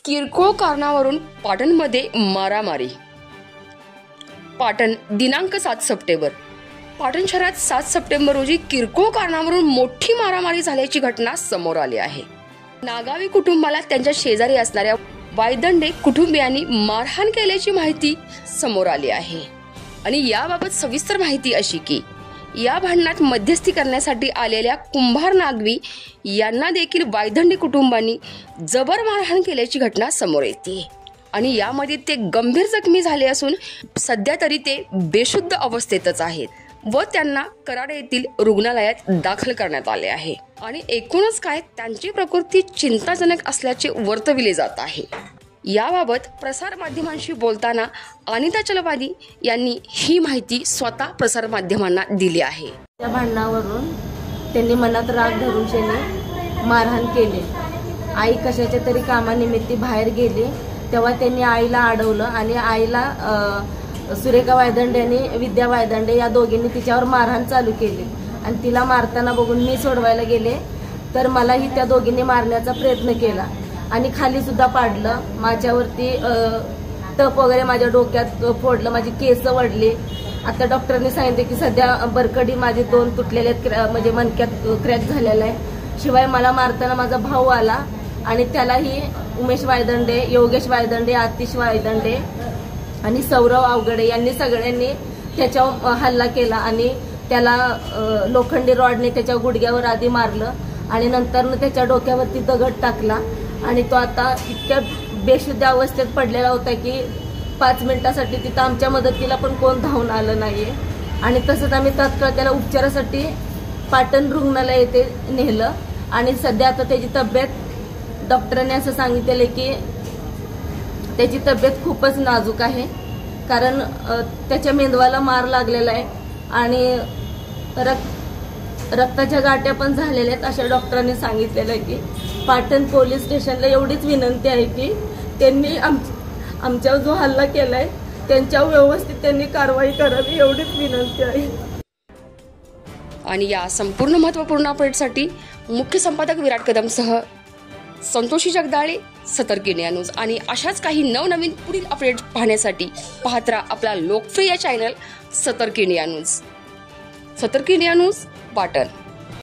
किरकोळ कारणावरून पाटणमध्ये मारामारी. पाटण दिनांक 7 सप्टेंबर. पाटण शहरात 7 सप्टेंबर रोजी किरकोळ कारणावरून मोठी मारामारी झाल्याची घटना समोर आली आहे. नागावी कुटुंबाला त्यांच्या शेजारी असणाऱ्या वायदंडे कुटुंबियांनी मारहाण केल्याची माहिती समोर आली आहे. आणि याबाबत सविस्तर माहिती अशी की या भांडणात मध्यस्थी करण्यासाठी आलेल्या कुंभार नागवी यांना देखील वायदंडे कुटुंबांनी जबर मारहाण केल्याची घटना समोर येते. आणि यामध्ये ते गंभीर जखमी झाले असून सध्या तरी ते बेशुद्ध अवस्थेतच आहेत व त्यांना कराड येथील रुग्णालयात दाखल करण्यात आले आहे. आणि एकूणच काय त्यांची प्रकृती चिंताजनक असल्याचे वर्तविले जात आहे. याबाबत प्रसार माध्यमांशी बोलताना अनिता चलवादी यांनी ही माहिती स्वतः प्रसार माध्यमांना दिली आहे. त्या भांडणावरून त्यांनी मनात राग धरून शेने मारहाण केले. आई कशाच्या तरी कामानिमित्त बाहेर गेली तेव्हा त्यांनी आईला अडवलं आणि आईला सुरेखा वायदंडे आणि विद्या वायदंडे या दोघींनी तिच्यावर मारहाण चालू केली. आणि तिला मारताना बघून मी सोडवायला गेले तर मलाही त्या दोघींनी मारण्याचा प्रयत्न केला आणि खाली सुद्धा पाडलं. माझ्यावरती टप वगैरे माझ्या डोक्यात फोडलं, माझी केस वडली. आता डॉक्टरांनी सांगितले की सध्या बरकडी माझे 2 तुटलेले म्हणजे मणक्यात क्रॅक झालेला आहे. शिवाय मला मारताना माझा भाऊ आला आणि त्यालाही उमेश वायदंडे, योगेश वायदंडे, आतिश वायदंडे आणि सौरव अवघडे यांनी सगळ्यांनी त्याच्यावर हल्ला केला आणि त्याला लोखंडी रॉडने त्याच्या गुडघ्यावर आधी मारलं आणि नंतर त्याच्या डोक्यावरती दगड टाकला. आणि तो आता इतक्या बेशुद्ध अवस्थेत पडलेला होता की 5 मिनिटासाठी तिथं आमच्या मदतीला पण कोण धावून आलं नाहीये. आणि तसंच आम्ही तात्काळ त्याला उपचारासाठी पाटण रुग्णालय येथे नेलं. आणि सध्या आता त्याची तब्येत डॉक्टरांनी असं सांगितलेलं की त्याची तब्येत खूपच नाजूक आहे, कारण त्याच्या मेंदवाला मार लागलेला आहे आणि रक्ताच्या गाठ्या पण झालेल्या आहेत अशा डॉक्टरांनी सांगितलेलं आहे. की पाटण पोलीस स्टेशनला एवढीच विनंती आहे की त्यांनी आमच्यावर जो हल्ला केलाय त्यांच्यावर व्यवस्थित त्यांनी कारवाई करावी, एवढीच विनंती आहे. आणि या संपूर्ण महत्त्वपूर्ण अपडेटसाठी मुख्य संपादक विराट कदमसह संतोषी जगदाळे, सतर्क इंडिया न्यूज. आणि अशाच काही नवनवीन पुढील अपडेट पाहण्यासाठी पाहत राहा आपला लोकप्रिय चॅनल सतर्क इंडिया न्यूज. सतर्क इंडिया न्यूज, पाटण.